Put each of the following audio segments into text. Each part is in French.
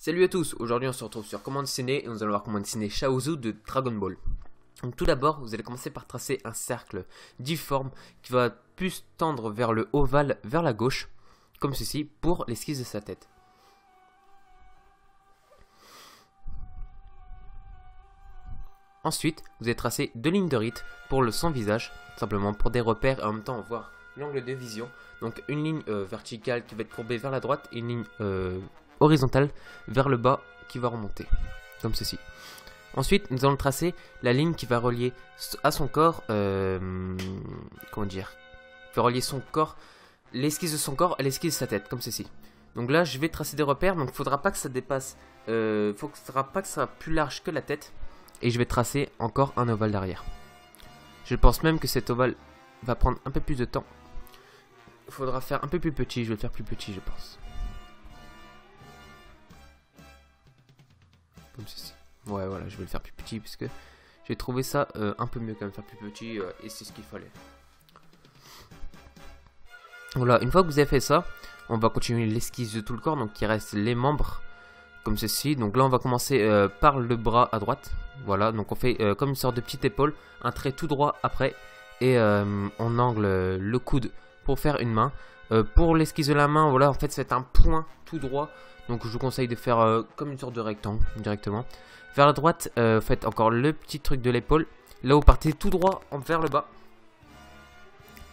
Salut à tous, aujourd'hui on se retrouve sur comment dessiner et nous allons voir comment dessiner Chaozu de Dragon Ball. Donc tout d'abord, vous allez commencer par tracer un cercle difforme qui va plus tendre vers le ovale, vers la gauche, comme ceci, pour l'esquisse de sa tête. Ensuite, vous allez tracer deux lignes de rite pour son visage, simplement pour des repères et en même temps voir l'angle de vision. Donc une ligne verticale qui va être courbée vers la droite et une ligne horizontale vers le bas qui va remonter, comme ceci. Ensuite, nous allons tracer la ligne qui va relier à son corps, comment dire, qui va relier son corps, l'esquisse de son corps à l'esquisse de sa tête, comme ceci. Donc là, je vais tracer des repères, donc il ne faudra pas que ça dépasse, faudra pas que ça soit plus large que la tête, et je vais tracer encore un ovale derrière. Je pense même que cet ovale va prendre un peu plus de temps. Il faudra faire un peu plus petit, je vais le faire plus petit, je pense. Comme ceci. Ouais, voilà, je vais le faire plus petit puisque j'ai trouvé ça un peu mieux quand même, faire plus petit et c'est ce qu'il fallait. Voilà, une fois que vous avez fait ça, on va continuer l'esquisse de tout le corps, donc il reste les membres comme ceci. Donc là, on va commencer par le bras à droite. Voilà, donc on fait comme une sorte de petite épaule, un trait tout droit après et on angle le coude pour faire une main. Pour l'esquisse de la main, voilà, en fait, c'est un point tout droit. Donc je vous conseille de faire comme une sorte de rectangle directement. Vers la droite, faites encore le petit truc de l'épaule. Là, vous partez tout droit vers le bas.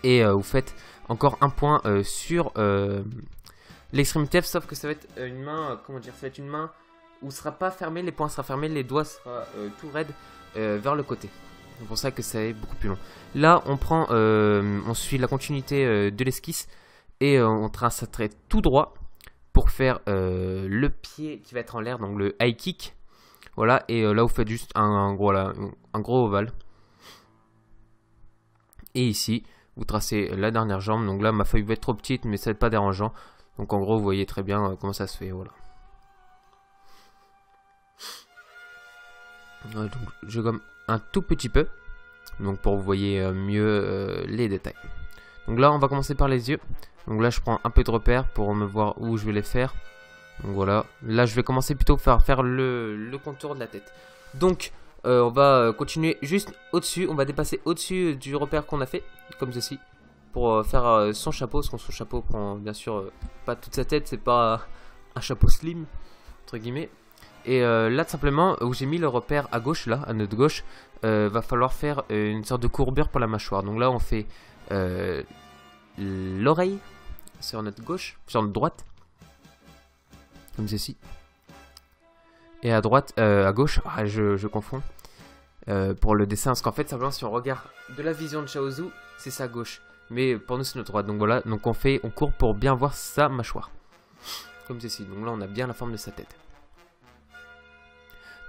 Et vous faites encore un point sur l'extrémité, sauf que ça va être une main, comment dire, ça va être une main où sera pas fermé, les poings sera fermés, les doigts sera tout raide vers le côté. C'est pour ça que ça est beaucoup plus long. Là, on prend, on suit la continuité de l'esquisse et on trace un trait tout droit pour faire le pied qui va être en l'air, donc le high kick. Voilà, et là vous faites juste un gros ovale. Et ici, vous tracez la dernière jambe. Donc là, ma feuille va être trop petite, mais ça n'est pas dérangeant. Donc en gros, vous voyez très bien comment ça se fait. Voilà. Ouais, donc je gomme un tout petit peu, donc pour que vous voyez mieux les détails. Donc là, on va commencer par les yeux. Donc là, je prends un peu de repère pour me voir où je vais les faire. Donc voilà. Là, je vais commencer plutôt par faire le contour de la tête. Donc, on va continuer juste au-dessus. On va dépasser au-dessus du repère qu'on a fait, comme ceci, pour faire son chapeau. Parce que son chapeau prend bien sûr pas toute sa tête. C'est pas un chapeau slim, entre guillemets. Et là, tout simplement, où j'ai mis le repère à gauche, là, à notre gauche, va falloir faire une sorte de courbure pour la mâchoire. Donc là, on fait l'oreille sur notre gauche, sur notre droite, comme ceci. Et à droite, à gauche, je confonds pour le dessin, parce qu'en fait, simplement, si on regarde de la vision de Chaozu, c'est sa gauche, mais pour nous, c'est notre droite. Donc voilà, donc on court pour bien voir sa mâchoire, comme ceci. Donc là, on a bien la forme de sa tête.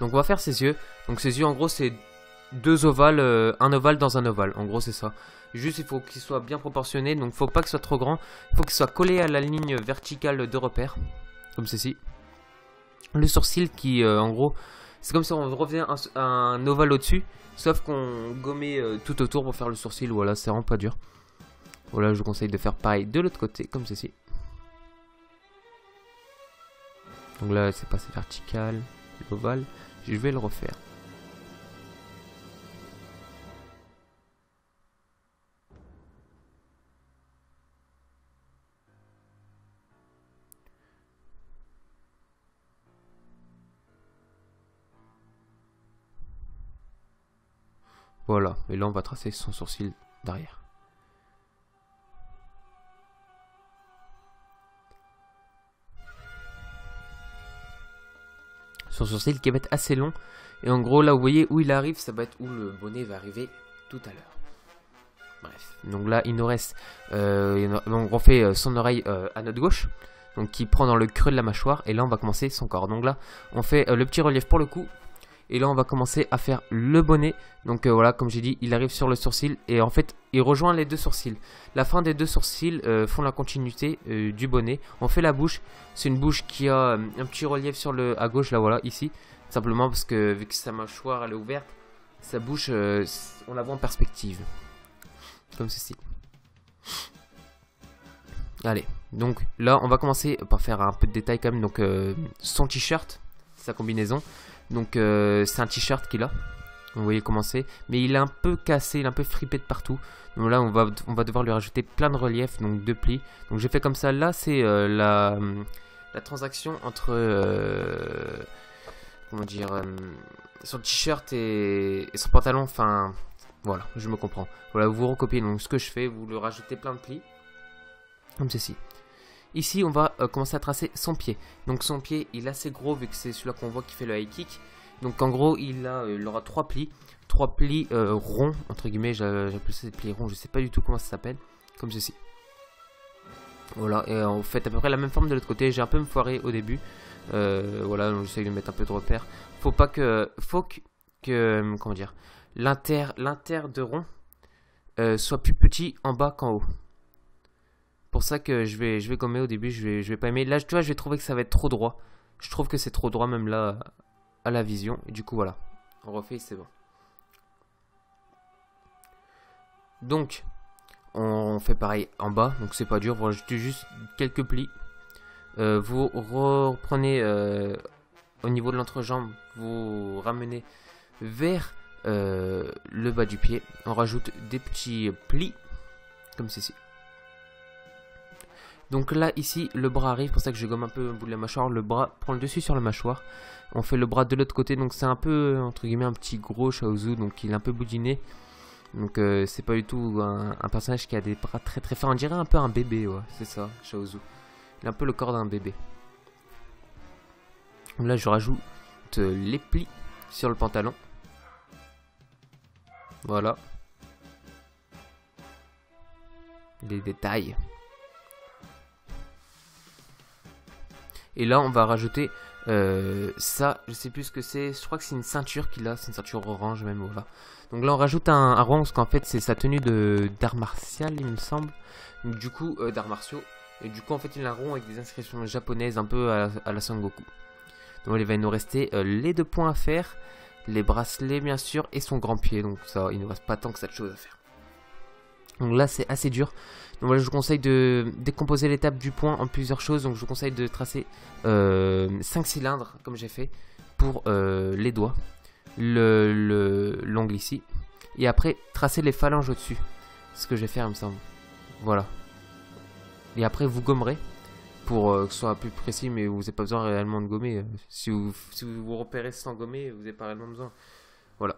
Donc on va faire ses yeux. Donc ses yeux, en gros, c'est deux ovales, un ovale dans un ovale. En gros, c'est ça. Juste, il faut qu'il soit bien proportionné. Donc, il ne faut pas qu'il soit trop grand. Il faut qu'il soit collé à la ligne verticale de repère. Comme ceci. Le sourcil qui, en gros, c'est comme si on revenait à un ovale au-dessus. Sauf qu'on gommait tout autour pour faire le sourcil. Voilà, c'est vraiment pas dur. Voilà, je vous conseille de faire pareil de l'autre côté, comme ceci. Donc là, c'est passé vertical, l'ovale. Je vais le refaire. Voilà, et là on va tracer son sourcil derrière. Son sourcil qui va être assez long. Et en gros là vous voyez où il arrive, ça va être où le bonnet va arriver tout à l'heure. Bref, donc là il nous reste, donc on fait son oreille à notre gauche. Donc qui prend dans le creux de la mâchoire. Et là on va commencer son corps. Donc là on fait le petit relief pour le cou. Et là on va commencer à faire le bonnet. Donc voilà, comme j'ai dit, il arrive sur le sourcil. Et en fait il rejoint les deux sourcils. La fin des deux sourcils font la continuité du bonnet. On fait la bouche. C'est une bouche qui a un petit relief sur le à gauche, là voilà, ici. Simplement parce que vu que sa mâchoire elle est ouverte, sa bouche on la voit en perspective. Comme ceci. Allez, Donc là on va commencer par faire un peu de détail quand même. Donc son t-shirt, sa combinaison. Donc c'est un t-shirt qu'il a. Vous voyez comment c'est. Mais il est un peu cassé, il est un peu fripé de partout. Donc là on va devoir lui rajouter plein de reliefs, donc 2 plis. Donc j'ai fait comme ça. Là c'est la transaction entre comment dire, son t-shirt et son pantalon. Enfin voilà, je me comprends. Voilà, vous recopiez donc ce que je fais, vous lui rajoutez plein de plis. Comme ceci. Ici on va commencer à tracer son pied. Donc son pied il est assez gros vu que c'est celui-là qu'on voit qui fait le high kick. Donc en gros il aura 3 plis. 3 plis ronds entre guillemets. J'appelle ça des plis ronds, je sais pas du tout comment ça s'appelle. Comme ceci. Voilà, et on fait à peu près la même forme de l'autre côté. J'ai un peu me foiré au début. Voilà, donc j'essaie de mettre un peu de repères. Faut que comment dire, l'inter de rond soit plus petit en bas qu'en haut. Pour ça que je vais gommer au début, je vais pas aimer. Là, tu vois, je vais trouver que ça va être trop droit. Je trouve que c'est trop droit même là à la vision. Et du coup, voilà. On refait, c'est bon. Donc, on fait pareil en bas. Donc, c'est pas dur. Vous rajoutez juste quelques plis. Vous reprenez au niveau de l'entrejambe. Vous ramenez vers le bas du pied. On rajoute des petits plis. Comme ceci. Donc là, ici, le bras arrive, pour ça que je gomme un peu au bout de la mâchoire. Le bras prend le dessus sur la mâchoire. On fait le bras de l'autre côté, donc c'est un peu, entre guillemets, un petit gros Chaozu, donc il est un peu boudiné. Donc c'est pas du tout un personnage qui a des bras très très forts. On dirait un peu un bébé, ouais, c'est ça, Chaozu. Il a un peu le corps d'un bébé. Donc là, je rajoute les plis sur le pantalon. Voilà. Les détails. Et là on va rajouter ça, je sais plus ce que c'est, je crois que c'est une ceinture qu'il a, c'est une ceinture orange même, voilà. Donc là on rajoute un rond parce qu'en fait c'est sa tenue d'art martial il me semble. Donc du coup d'arts martiaux. Et du coup en fait il a un rond avec des inscriptions japonaises un peu à la Son Goku. Donc il va nous rester les 2 points à faire, les bracelets bien sûr et son grand pied. Donc ça il ne reste pas tant que ça de choses à faire. Donc là c'est assez dur. Donc voilà, je vous conseille de décomposer l'étape du point en plusieurs choses. Donc je vous conseille de tracer 5 cylindres comme j'ai fait pour les doigts, l'ongle ici. Et après tracer les phalanges au-dessus. C'est ce que je vais faire il me semble. Voilà. Et après vous gommerez pour que ce soit plus précis, mais vous n'avez pas besoin réellement de gommer. Si vous repérez sans gommer, vous n'avez pas réellement besoin. Voilà.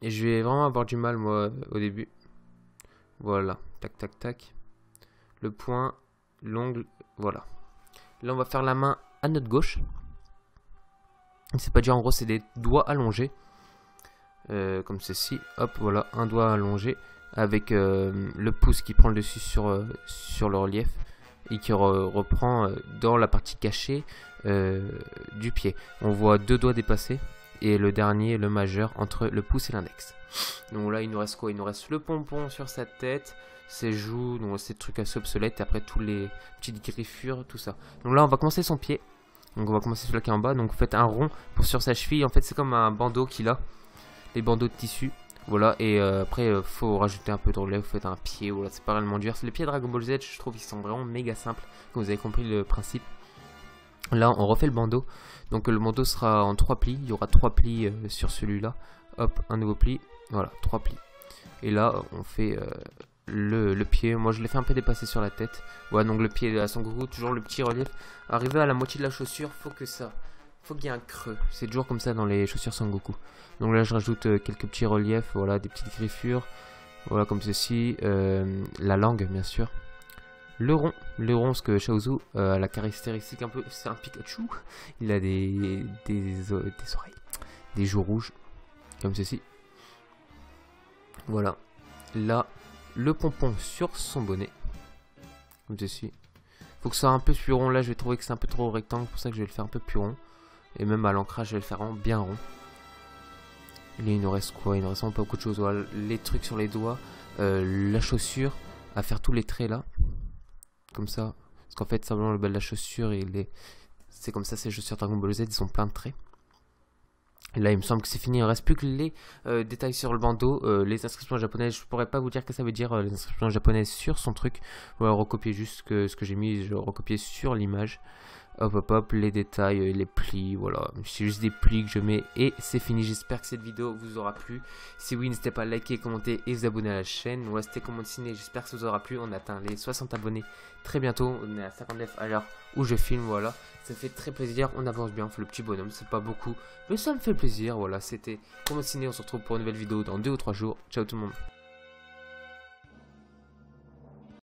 Et je vais vraiment avoir du mal moi au début. Voilà, tac tac tac. Le point, l'ongle, voilà. Là on va faire la main à notre gauche. C'est pas dur, en gros c'est des doigts allongés. Comme ceci, hop, voilà, un doigt allongé. Avec le pouce qui prend le dessus sur le relief. Et qui reprend dans la partie cachée du pied. On voit 2 doigts dépassés. Et le dernier, le majeur, entre le pouce et l'index. Donc là, il nous reste quoi? Il nous reste le pompon sur sa tête, ses joues, donc ces trucs assez obsolètes. Et après, tous les petites griffures, tout ça. Donc là, on va commencer son pied. Donc on va commencer celui-là qui est en bas. Donc vous faites un rond pour sur sa cheville. En fait, c'est comme un bandeau qu'il a. Les bandeaux de tissu. Voilà, et après, faut rajouter un peu de relais. Vous faites un pied, voilà, c'est pas réellement dur. C'est les pieds Dragon Ball Z, je trouve qu'ils sont vraiment méga simples. Comme vous avez compris le principe. Là on refait le bandeau. Donc le bandeau sera en 3 plis. Il y aura 3 plis sur celui-là. Hop, un nouveau pli. Voilà, 3 plis. Et là on fait le pied. Moi je l'ai fait un peu dépasser sur la tête. Voilà, donc le pied à Son Goku, toujours le petit relief. Arrivé à la moitié de la chaussure, faut qu'il y ait un creux. C'est toujours comme ça dans les chaussures Son Goku. Donc là je rajoute quelques petits reliefs. Voilà, des petites griffures. Voilà, comme ceci. La langue bien sûr. Le rond, parce que Chaozu a la caractéristique un peu, c'est un Pikachu. Il a des oreilles, des joues rouges, comme ceci. Voilà. Là, le pompon sur son bonnet, comme ceci. Faut que ce soit un peu plus rond. Là, je vais trouver que c'est un peu trop rectangle, pour ça que je vais le faire un peu plus rond. Et même à l'ancrage, je vais le faire vraiment bien rond. Et là, il nous reste quoi? Il nous reste vraiment pas beaucoup de choses. Voilà, les trucs sur les doigts, la chaussure, à faire tous les traits là. Comme ça, parce qu'en fait simplement le bas de la chaussure c'est comme ça, ces chaussures Dragon Ball Z ils sont plein de traits. Là, il me semble que c'est fini. Il ne reste plus que les détails sur le bandeau. Les inscriptions japonaises, je pourrais pas vous dire que ça veut dire les inscriptions japonaises sur son truc. Voilà, recopier juste ce que j'ai mis, je recopier sur l'image. Hop hop hop, les détails, les plis, voilà. C'est juste des plis que je mets et c'est fini. J'espère que cette vidéo vous aura plu. Si oui, n'hésitez pas à liker, commenter et vous abonner à la chaîne. Voilà, c'était Comment Dessiner. J'espère que ça vous aura plu. On atteint les 60 abonnés très bientôt. On est à 59 à l'heure où je filme, voilà. Ça fait très plaisir. On avance bien, on fait le petit bonhomme. C'est pas beaucoup, mais ça me fait plaisir. Voilà, c'était Comment Dessiner. On se retrouve pour une nouvelle vidéo dans 2 ou 3 jours. Ciao tout le monde.